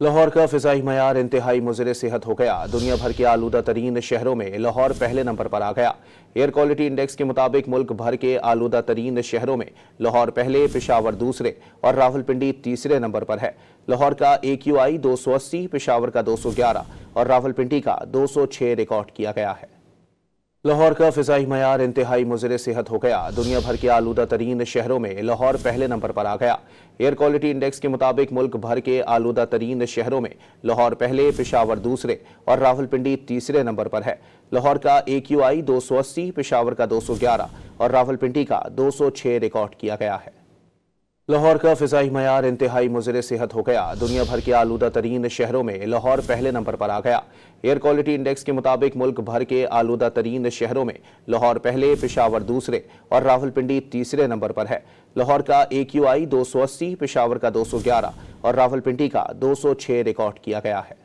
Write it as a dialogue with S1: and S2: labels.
S1: लाहौर का फ़िज़ाई मयार इंतहाई मुज़र सेहत हो गया। दुनिया भर के आलूदा तरीन शहरों में लाहौर पहले नंबर पर आ गया। एयर क्वालिटी इंडेक्स के मुताबिक मुल्क भर के आलूदा तरीन शहरों में लाहौर पहले, पेशावर दूसरे और रावलपिंडी तीसरे नंबर पर है। लाहौर का AQI 280, पेशावर का 211 और रावलपिंडी का 206 रिकॉर्ड किया गया है। लाहौर का फ़िज़ाई मयार इंतहाई मुज़र सेहत हो गया। दुनिया भर के आलूदा तरीन शहरों में लाहौर पहले नंबर पर आ गया। एयर क्वालिटी इंडेक्स के मुताबिक मुल्क भर के आलूदा तरीन शहरों में लाहौर पहले, पेशावर दूसरे और रावलपिंडी तीसरे नंबर पर है। लाहौर का AQI 280, पेशावर का 211 और रावलपिंडी का 206 रिकॉर्ड किया गया है। लाहौर का फ़िज़ाई मयार इंतहाई मुज़र सेहत हो गया। दुनिया भर के आलूदा तरीन शहरों में लाहौर पहले नंबर पर आ गया। एयर क्वालिटी इंडेक्स के मुताबिक मुल्क भर के आलूदा तरीन शहरों में लाहौर पहले, पेशावर दूसरे और रावलपिंडी तीसरे नंबर पर है। लाहौर का AQI 280, पेशावर का 211 और रावलपिंडी का 206 रिकॉर्ड किया गया है।